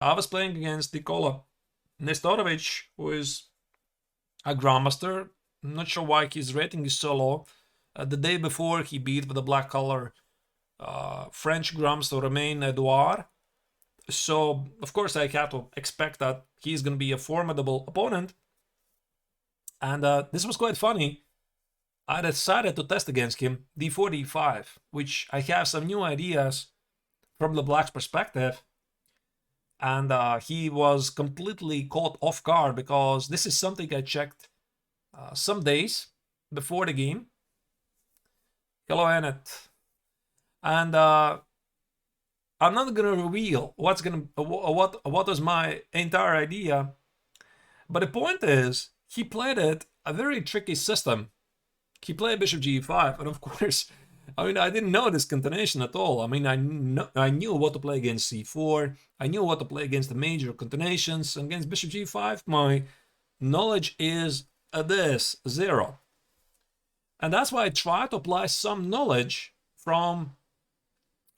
I was playing against Nikola Nestorovic, who is a grandmaster. I'm not sure why his rating is so low. The day before, he beat with the black color French grandmaster Romain Edouard. So, of course, I had to expect that he's going to be a formidable opponent. And this was quite funny. I decided to test against him d4, d5, which I have some new ideas from the black's perspective. And he was completely caught off guard because this is something I checked some days before the game. Hello, Annette. And I'm not gonna reveal what was my entire idea, but the point is he played it a very tricky system. He played bishop g5, and of course, I mean, I didn't know this continuation at all. I mean, I knew what to play against c4. I knew what to play against the major continuations. And against bishop g5, my knowledge is this, 0. And that's why I try to apply some knowledge from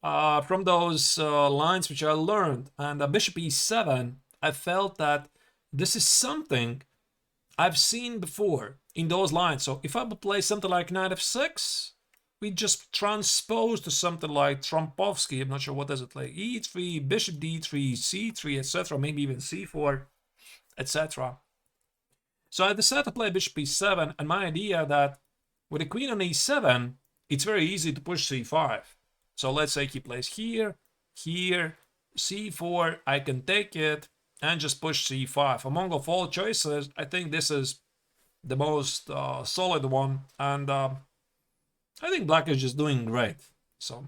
those lines which I learned. And bishop e7, I felt that this is something I've seen before in those lines. So if I would play something like knight f6, we just transpose to something like Trompovsky. I'm not sure what does it like. e3, bishop d3, c3, etc. Maybe even c4, etc. So I decided to play bishop e7, and my idea that with the queen on e7, it's very easy to push c5. So let's say he plays here, here, c4, I can take it and just push c5. Among of all choices, I think this is the most solid one, and I think black is just doing great. So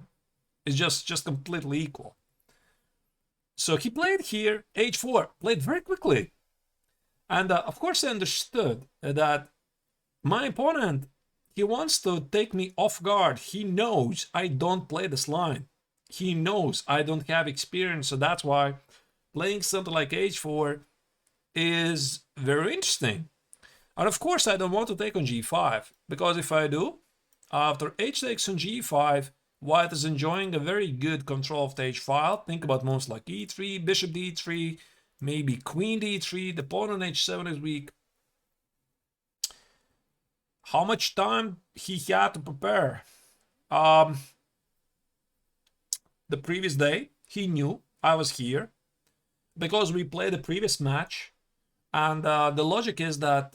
it's just completely equal. So he played here, h4, played very quickly. And of course I understood that my opponent, he wants to take me off guard. He knows I don't play this line. He knows I don't have experience, so that's why playing something like h4 is very interesting. And of course I don't want to take on g5, because if I do, after h takes on g5, white is enjoying a very good control of the h file. Think about moves like e3, bishop d3, maybe queen d3, the pawn on h7 is weak. How much time he had to prepare? The previous day, he knew I was here because we played the previous match, and the logic is that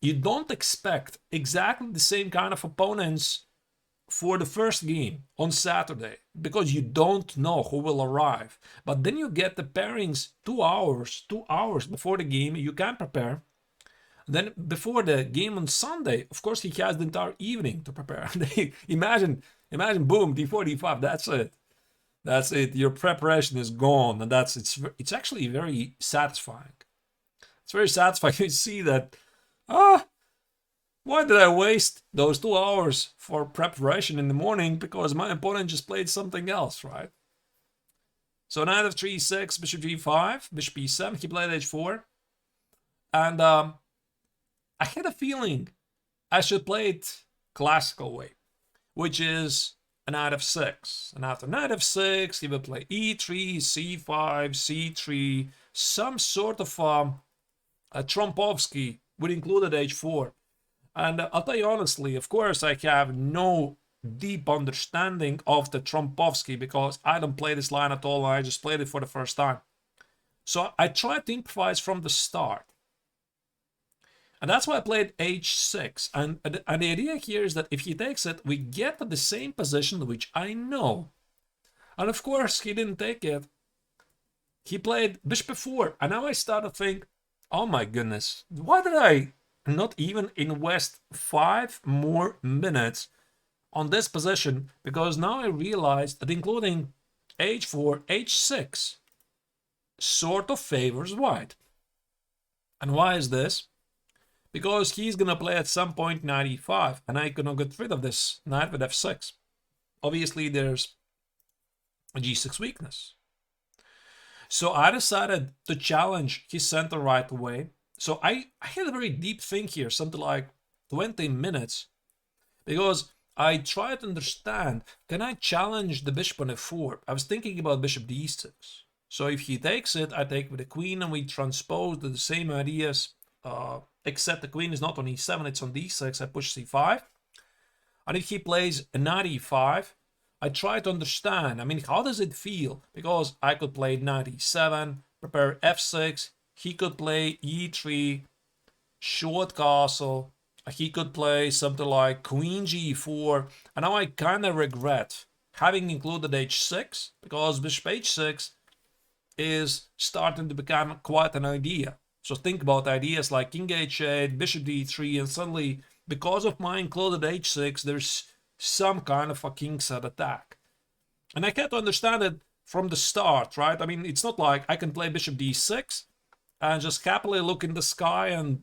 you don't expect exactly the same kind of opponents for the first game on Saturday because you don't know who will arrive. But then you get the pairings 2 hours before the game. You can prepare. Then before the game on Sunday, of course, he has the entire evening to prepare. imagine, boom, d4, d5. That's it. That's it. Your preparation is gone, and it's actually very satisfying. It's very satisfying to see that. Why did I waste those 2 hours for preparation in the morning? Because my opponent just played something else, right? So knight f3, e6, bishop g5, bishop e7. He played h4, and I had a feeling I should play it classical way, which is a knight f6. And after knight f6, he will play e3, c5, c3, some sort of a Trompovsky with included h4. And I'll tell you honestly, of course, I have no deep understanding of the Trompovsky because I don't play this line at all. I just played it for the first time. So I tried to improvise from the start. And that's why I played h6. And the idea here is that if he takes it, we get to the same position, which I know. And of course, he didn't take it. He played bishop f4. And now I start to think, oh my goodness, why did I not even invest 5 more minutes on this position? Because now I realized that including h4, h6 sort of favors white. And why is this? Because he's gonna play at some point knight e5, and I'm gonna get rid of this knight with f6. Obviously, there's a g6 weakness. So I decided to challenge his center right away. So I had a very deep think here, something like 20 minutes, because I tried to understand, can I challenge the bishop on f4? I was thinking about bishop d6. So if he takes it, I take with the queen, and we transpose the same ideas, except the queen is not on e7, it's on d6. I push c5. And if he plays a knight e5, I try to understand, I mean, how does it feel? Because I could play knight e7, prepare f6, he could play e3, short castle, he could play something like queen g4, and now I kind of regret having included h6, because bishop h6 is starting to become quite an idea. So think about ideas like king h8, bishop d3, and suddenly, because of my included h6, there's some kind of a kingside attack. And I can't understand it from the start, right? I mean, it's not like I can play bishop d6 and just happily look in the sky and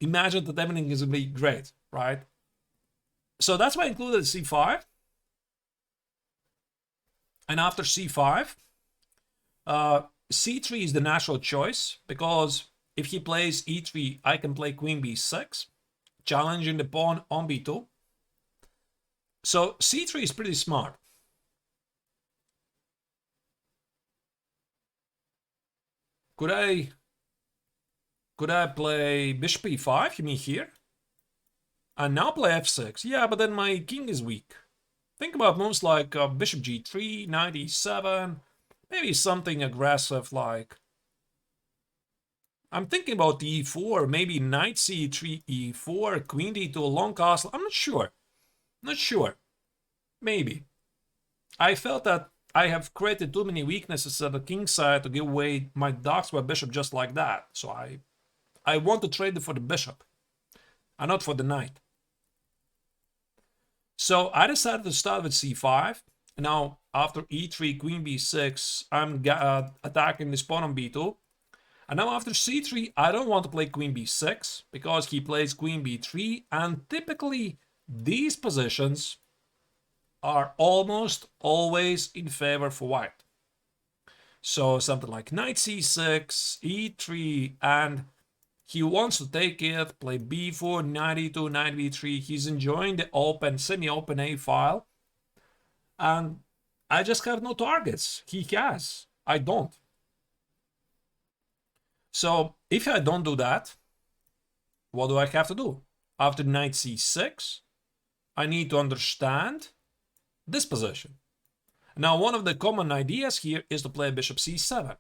imagine that everything is going to be great, right? So that's why I included c5. And after c5, c3 is the natural choice, because if he plays e3, I can play queen b6, challenging the pawn on b2. So c3 is pretty smart. Could I play bishop e5? You mean here? And now play f6. Yeah, but then my king is weak. Think about moves like bishop g3, knight e7, maybe something aggressive like... I'm thinking about e4, maybe knight c3, e4, queen d2, long castle. I'm not sure. Not sure. Maybe. I felt that I have created too many weaknesses at the king side to give away my darks by bishop just like that. So I want to trade it for the bishop and not for the knight. So I decided to start with c5. Now, after e3, queen b6, I'm attacking this pawn on b2. And now after c3, I don't want to play queen b6, because he plays queen b3. And typically, these positions are almost always in favor for white. So something like knight c6, e3, and he wants to take it, play b4, knight e2, knight b3. He's enjoying the open, semi-open a file. And I just have no targets. He has. I don't. So if I don't do that, what do I have to do? After knight c6, I need to understand this position. Now, one of the common ideas here is to play bishop c7.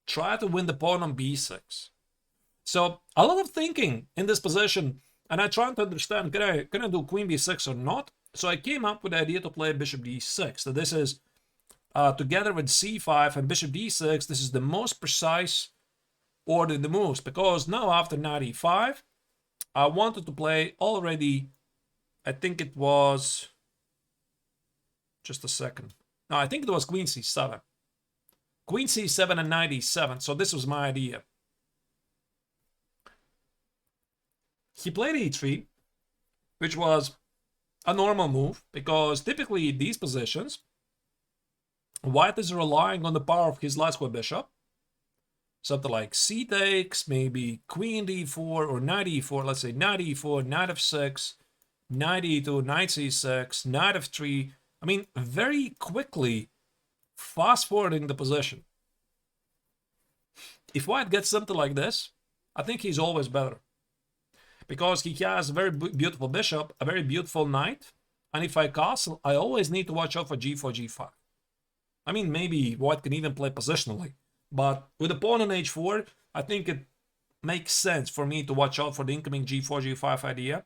Try to win the pawn on b6. So a lot of thinking in this position, and I try to understand, can I do queen b6 or not? So I came up with the idea to play bishop d6. So this is, together with c5 and bishop d6, this is the most precise order in the moves, because now after knight e5, I wanted to play already, I think it was, just a second. No, I think it was queen c7. Queen c7 and knight e7, so this was my idea. He played e3, which was a normal move, because typically these positions, white is relying on the power of his light square bishop. Something like c takes, maybe queen d4 or knight e4, let's say knight e4, knight f6, knight e2, knight c6, knight f3. I mean, very quickly fast forwarding the position. If white gets something like this, I think he's always better, because he has a very beautiful bishop, a very beautiful knight, and if I castle, I always need to watch out for g4, g5. I mean, maybe white can even play positionally, but with the pawn on h4, I think it makes sense for me to watch out for the incoming g4, g5 idea.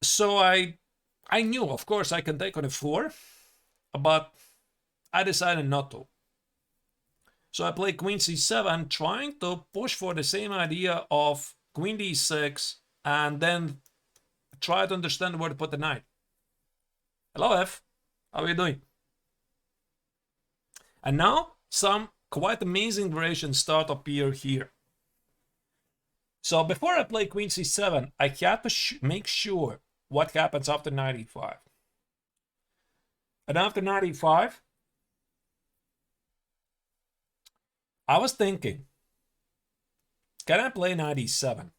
So I knew, of course, I can take on f4, but I decided not to. So I play queen c7, trying to push for the same idea of queen d6, and then try to understand where to put the knight. Hello, F. How are you doing? And now some quite amazing variations start to appear here. So before I play queen c7, I had to make sure what happens after knight e5. And after knight e5, I was thinking, can I play knight e7?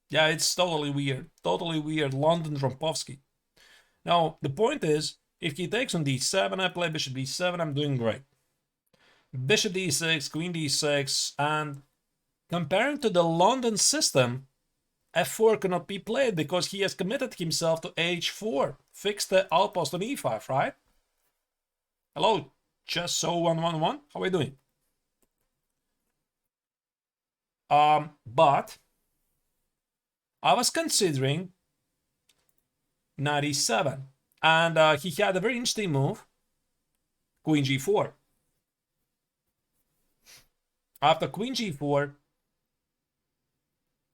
Yeah, it's totally weird. Totally weird. London Rompovsky. Now, the point is, if he takes on d7, I play bishop d7, I'm doing great. Bishop d6, queen d6, and comparing to the London system, f4 cannot be played because he has committed himself to h4. Fix the outpost on e5, right? Hello, chess so 111, how are we doing? But I was considering knight e7, and he had a very interesting move, queen g4. After queen g4,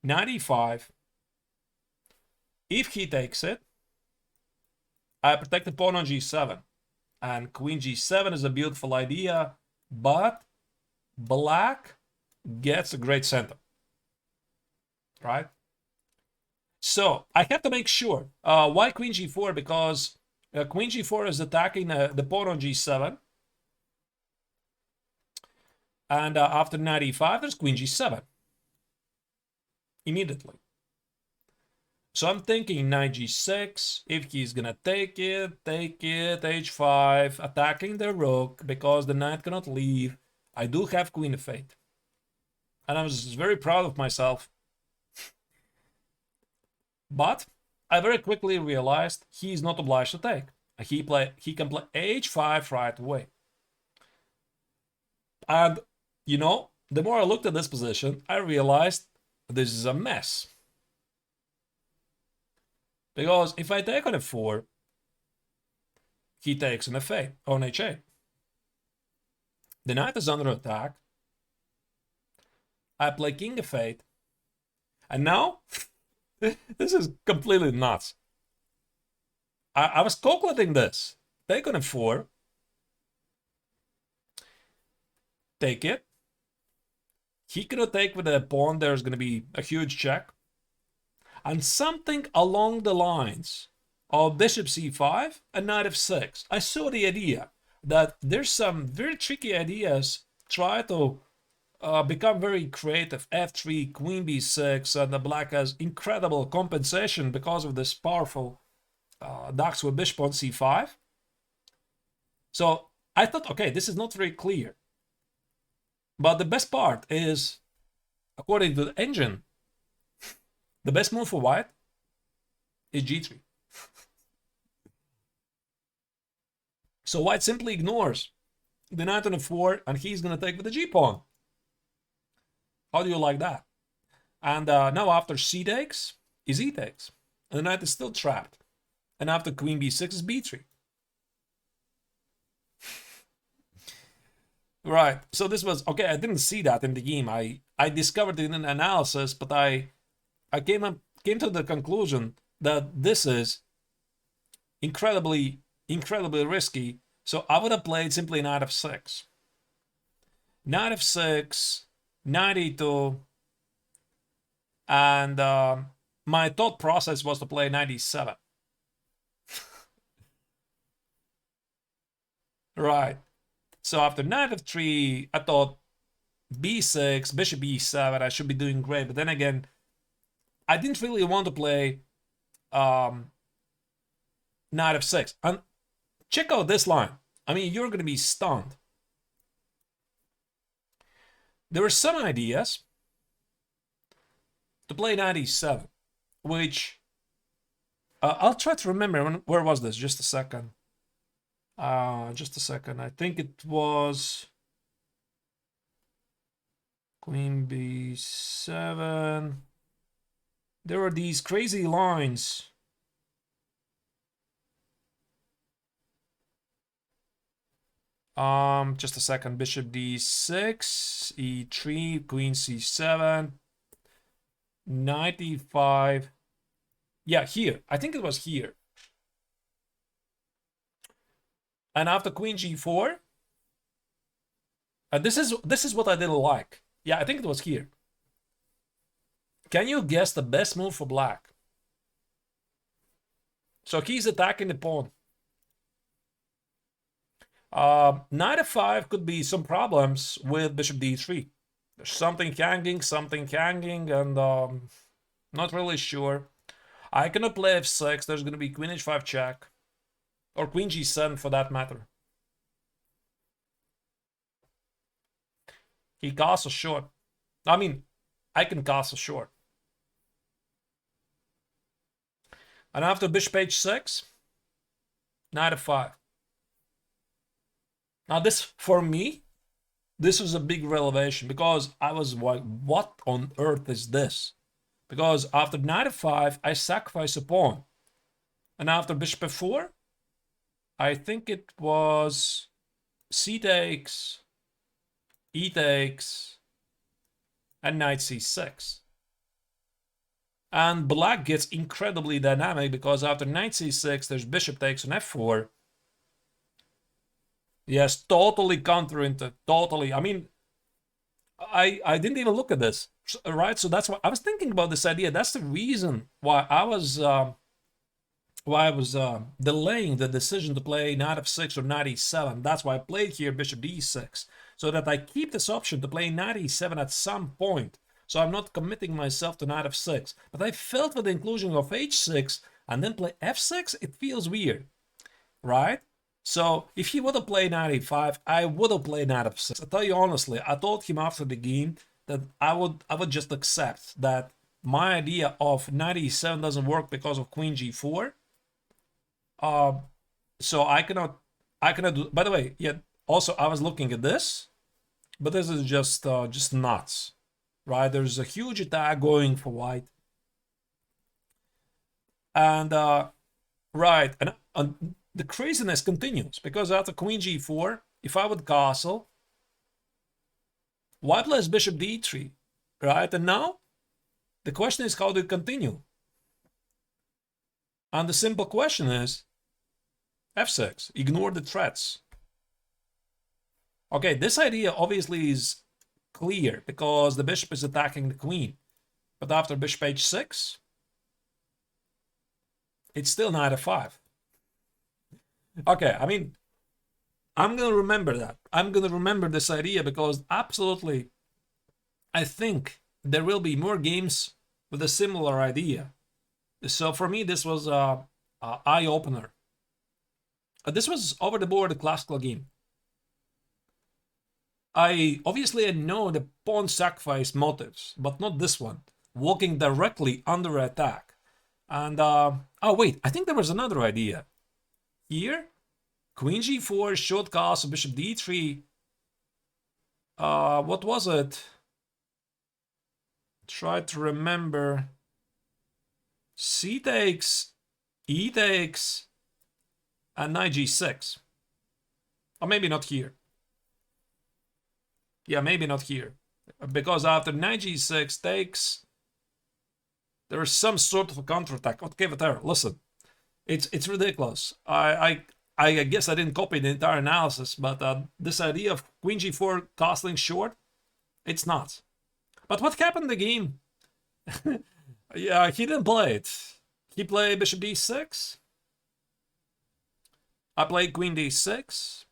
knight e5, if he takes it, I protect the pawn on g7. And queen g7 is a beautiful idea, but black gets a great center, right? So I have to make sure. Why queen g4? Because queen g4 is attacking the pawn on g7. And after knight e5, there's queen g7 immediately. So I'm thinking knight g6, if he's gonna take it, h5, attacking the rook, because the knight cannot leave. I do have queen f8. And I was very proud of myself. But I very quickly realized he's not obliged to take. He can play h5 right away. And, you know, the more I looked at this position, I realized this is a mess. Because if I take on f4, he takes on f8, on h8. The knight is under attack. I play king f8. And now, this is completely nuts. I was calculating this. Take on f4. Take it. He cannot take with a pawn. There's going to be a huge check. And something along the lines of bishop c5 and knight f6. I saw the idea that there's some very tricky ideas. Try to become very creative. f3, queen b6, and the black has incredible compensation because of this powerful Dax with bishop on c5. So I thought, okay, this is not very clear. But the best part is, according to the engine, the best move for white is g3. So white simply ignores the knight on f4, and he's going to take with the g-pawn. How do you like that? And now after c takes, is e takes. And the knight is still trapped. And after queen b6 is b3. Right, so this was, okay, I didn't see that in the game. I discovered it in an analysis, but I came to the conclusion that this is incredibly risky. So I would have played simply knight f6. Knight f6, knight e2, and my thought process was to play knight e7. Right. So after knight f3, I thought b6, bishop e7, I should be doing great. But then again, I didn't really want to play knight f6. And check out this line. I mean, you're going to be stunned. There were some ideas to play knight e7, which I'll try to remember. Where was this? Just a second. I think it was queen b7. There were these crazy lines. Just a second. Bishop d6, e3, queen c7, knight e5. Yeah, here. I think it was here. And after queen g4, this is what I didn't like. Yeah, I think it was here. Can you guess the best move for black? So he's attacking the pawn. Knight f5 could be some problems with bishop d3. There's something hanging, and not really sure. I cannot play f6. There's going to be queen h5 check. Or queen g7 for that matter. He castles short. I mean, I can castle short. And after bishop h6, knight f5. Now this, for me, this was a big revelation because I was like, what on earth is this? Because after knight f5, I sacrifice a pawn. And after bishop f4, I think it was c takes, e takes, and knight c6. And black gets incredibly dynamic because after knight c6, there's bishop takes on f4. Yes, totally counterintuitive, totally. I mean, I didn't even look at this, right? So that's why I was thinking about this idea. That's the reason why I was delaying the decision to play knight f6 or knight e7. That's why I played here bishop d6, so that I keep this option to play knight e7 at some point. So I'm not committing myself to knight f6. But I felt with the inclusion of h6 and then play f6, it feels weird, right? So if he would have played knight e5, I would have played knight f6. I tell you honestly, I told him after the game that I would just accept that my idea of knight e7 doesn't work because of queen g4. So I cannot do. By the way, yeah. Also, I was looking at this, but this is just nuts, right? There's a huge attack going for white, and right, and the craziness continues because after queen g4, if I would castle, white plays bishop d3, right? And now the question is, how do you continue? And the simple question is f6, ignore the threats. Okay, this idea obviously is clear because the bishop is attacking the queen. But after bishop h6, it's still knight f5. Okay, I mean, I'm going to remember that. I'm going to remember this idea because absolutely, I think there will be more games with a similar idea. So for me, this was an eye-opener. This was over the board a classical game. I obviously know the pawn sacrifice motives, but not this one. Walking directly under attack. And, oh wait, I think there was another idea. Here, queen g4, short castle, bishop d3. What was it? Try to remember. C takes, e takes, and knight g6. Or maybe not here. Yeah, maybe not here. Because after knight g6 takes, there is some sort of a counterattack. Okay, but listen, it's ridiculous. I guess I didn't copy the entire analysis, but this idea of queen g4 castling short, it's not. But what happened in the game? Yeah, he didn't play it. He played bishop d6. I played queen d6,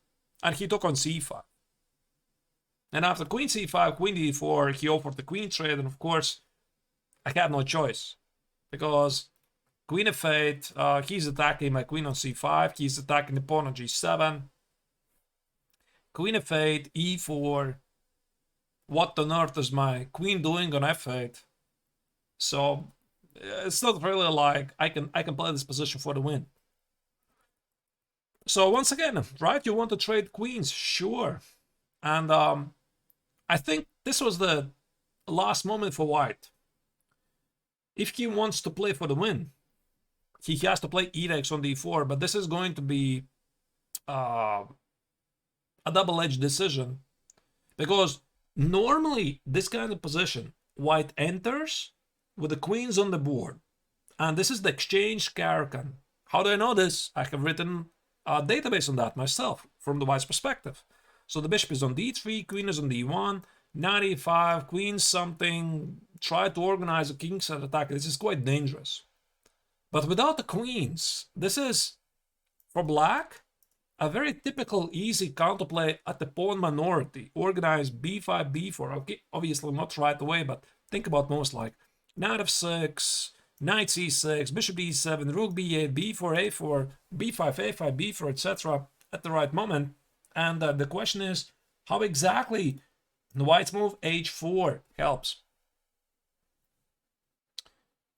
and he took on c5. And after queen c5, queen d4, he offered the queen trade, and of course, I had no choice. Because queen f8, he's attacking my queen on c5, he's attacking the pawn on g7. Queen f8, e4. What on earth is my queen doing on f8? So, it's not really like I can play this position for the win. So once again, right, you want to trade queens, sure. And I think this was the last moment for white. If he wants to play for the win, he has to play e takes on d4, but this is going to be a double-edged decision. Because normally, this kind of position, white enters with the queens on the board. And this is the exchange Caracan. How do I know this? I have written a database on that myself, from the white's perspective. So the bishop is on d3, queen is on d1, knight e5, queen something, try to organize a kingside attack. This is quite dangerous. But without the queens, this is, for black, a very typical easy counterplay at the pawn minority. Organize b5, b4. Okay, obviously not right away, but think about most like knight f6, knight c6, bishop d7, rook b8, b4, a4, b5, a5, b4, etc. at the right moment. And the question is, how exactly the white's move h4 helps?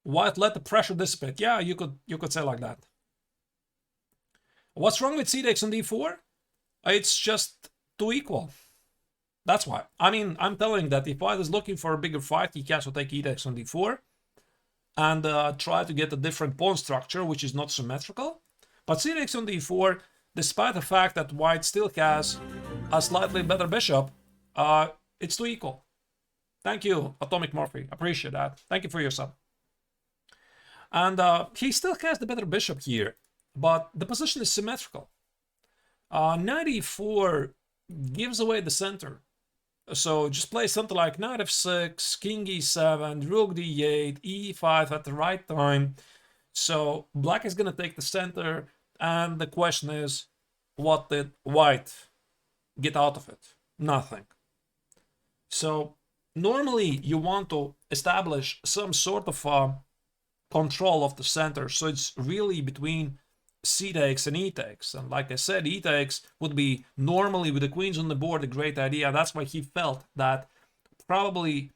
White let the pressure dissipate. Yeah, you could say like that. What's wrong with c takes on d4? It's just too equal. That's why. I mean, I'm telling that if white is looking for a bigger fight, he has to take e takes on d4 and try to get a different pawn structure, which is not symmetrical. But c takes on d4, despite the fact that white still has a slightly better bishop, it's too equal. Thank you, Atomic Morphe. Appreciate that. Thank you for your sub. And he still has the better bishop here, but the position is symmetrical. Knight e4 gives away the center. So just play something like knight f6, king e7, rook d8, e5 at the right time. So black is going to take the center, and the question is, what did white get out of it? Nothing. So normally you want to establish some sort of control of the center. So it's really between c takes and e takes. And like I said, e takes would be normally with the queens on the board a great idea. That's why he felt that probably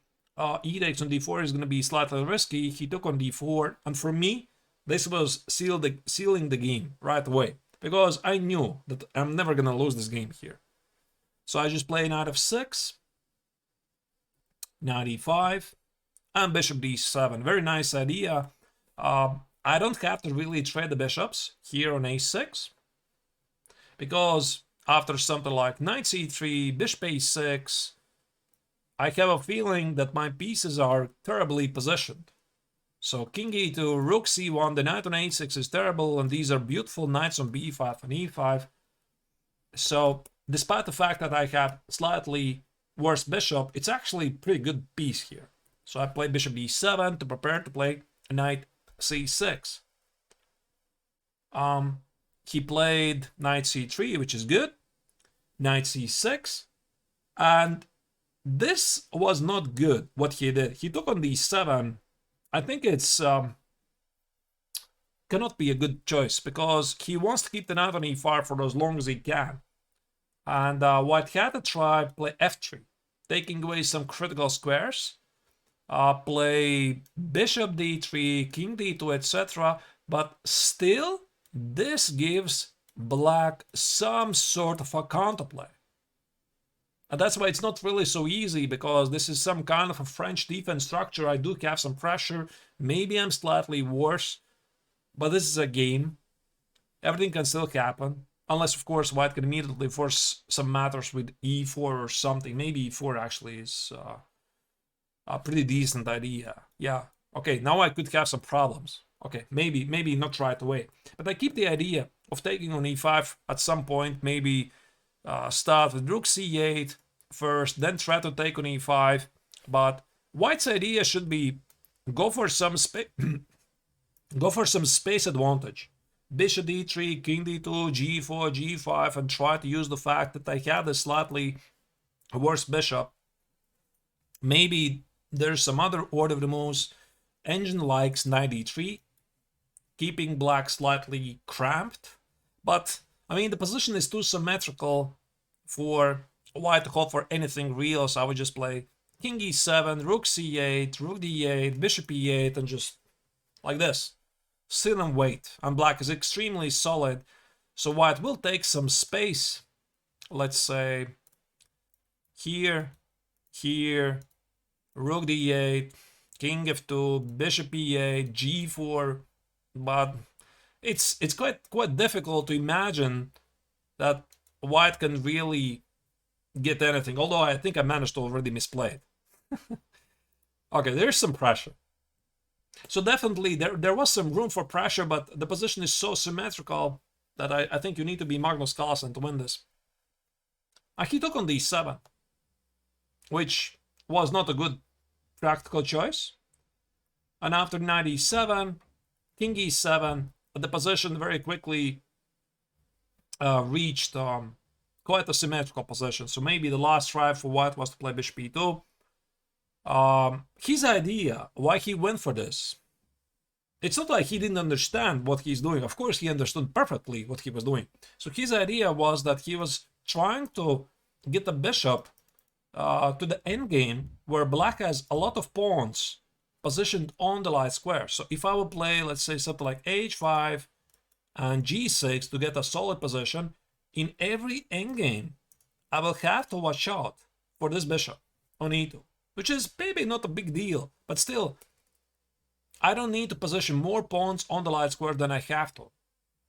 e takes on d4 is going to be slightly risky. He took on d4. And for me, this was sealing the game right away. Because I knew that I'm never going to lose this game here. So I just play knight f6, knight e5, and bishop d7. Very nice idea. I don't have to really trade the bishops here on a6, because after something like knight c3, bishop a6, I have a feeling that my pieces are terribly positioned. So king e2, rook c1, the knight on a6 is terrible, and these are beautiful knights on b5 and e5. So despite the fact that I have slightly worse bishop, it's actually a pretty good piece here. So I play bishop d7 to prepare to play knight c6. He played knight c3, which is good, knight c6, and this was not good what he did. He took on d7. I think it's cannot be a good choice, because he wants to keep the knight on e5 for as long as he can. And white had to try play f3, taking away some critical squares. Play bishop d3, king d2, etc. But still, this gives black some sort of a counterplay. And that's why it's not really so easy, because this is some kind of a French defense structure. I do have some pressure. Maybe I'm slightly worse, but this is a game. Everything can still happen. Unless, of course, white can immediately force some matters with e4 or something. Maybe e4 actually is a pretty decent idea. Yeah, okay, now I could have some problems. Okay, maybe not right away. But I keep the idea of taking on e5 at some point. Maybe start with rook c8 first, then try to take on e5. But white's idea should be go for some space advantage. Bishop d3, king d2, g4, g5, and try to use the fact that I have a slightly worse bishop. Maybe there's some other order of the moves. Engine likes knight d3, keeping black slightly cramped. But, I mean, the position is too symmetrical for white to hope for anything real, so I would just play king e7, rook c8, rook d8, bishop e8, and just like this. Sit and wait. And black is extremely solid, so white will take some space. Let's say here, rook d8, king f2, bishop e8, g4, but it's quite difficult to imagine that white can really get anything, although I think I managed to already misplay it. Okay, there's some pressure. So definitely there was some room for pressure, but the position is so symmetrical that I think you need to be Magnus Carlsen to win this. He took on d7, which was not a good practical choice. And after knight e7, king e7, the position very quickly reached quite a symmetrical position. So maybe the last try for white was to play bishop e2. His idea, why he went for this, It's not like he didn't understand what he's doing. Of course, he understood perfectly what he was doing. So his idea was that he was trying to get the bishop to the endgame where black has a lot of pawns positioned on the light square. So if I would play, let's say, something like h5 and g6 to get a solid position, in every endgame, I will have to watch out for this bishop on e2, which is maybe not a big deal, but still, I don't need to position more pawns on the light square than I have to.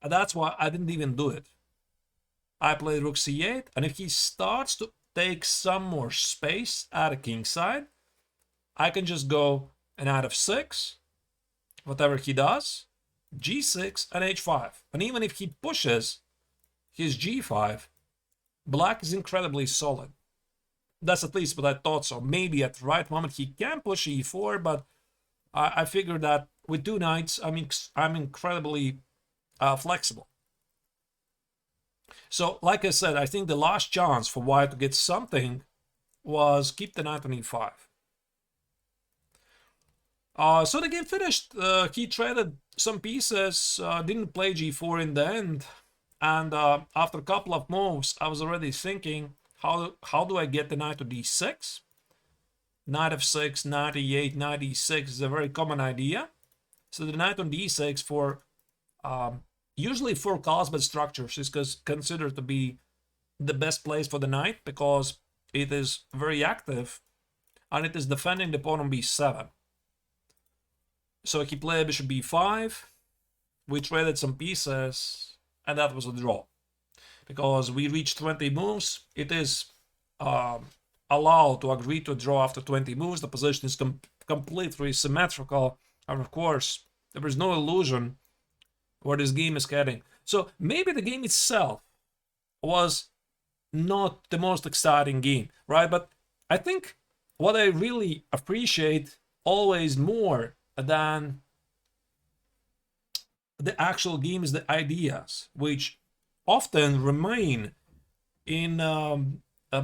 And that's why I didn't even do it. I played rook c8, and if he starts to take some more space at the king side, I can just go an knight f6, whatever he does, g6 and h5. And even if he pushes his g5, black is incredibly solid. That's at least what I thought. So maybe at the right moment he can push e4, but I figured that with 2 knights, I'm incredibly flexible. So, like I said, I think the last chance for white to get something was keep the knight on e5. So the game finished. He traded some pieces, didn't play g4 in the end. And after a couple of moves, I was already thinking, how do I get the knight to d6? Knight f6, knight e8, knight e6 is a very common idea. So the knight on d6 for usually for Carlsbad structures is considered to be the best place for the knight because it is very active and it is defending the pawn on b7. So he played bishop b5, we traded some pieces, and that was a draw. Because we reached 20 moves, it is allowed to agree to a draw after 20 moves. The position is completely symmetrical, and of course, there is no illusion where this game is heading. So maybe the game itself was not the most exciting game, right? But I think what I really appreciate always more than the actual game is the ideas, which often remain in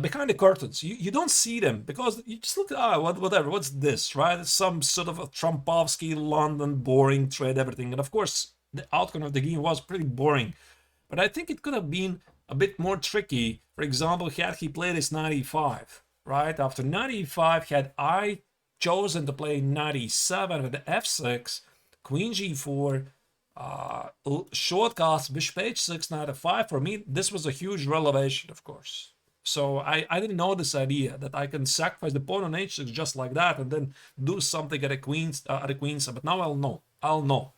behind the curtains. You don't see them because you just look at whatever, what's this, right? It's some sort of a Trumpovsky London boring trade everything, and of course the outcome of the game was pretty boring. But I think it could have been a bit more tricky. For example, had he played his knight e5, right? After knight e5, had I chosen to play knight e7 with the f6, queen g4, short cast, bishop h6, knight f5. For me, this was a huge revelation, of course. So I didn't know this idea that I can sacrifice the pawn on h6 just like that and then do something at a queen's side. But now I'll know. I'll know.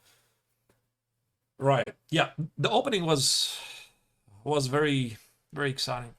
Right. Yeah. The opening was very, very exciting.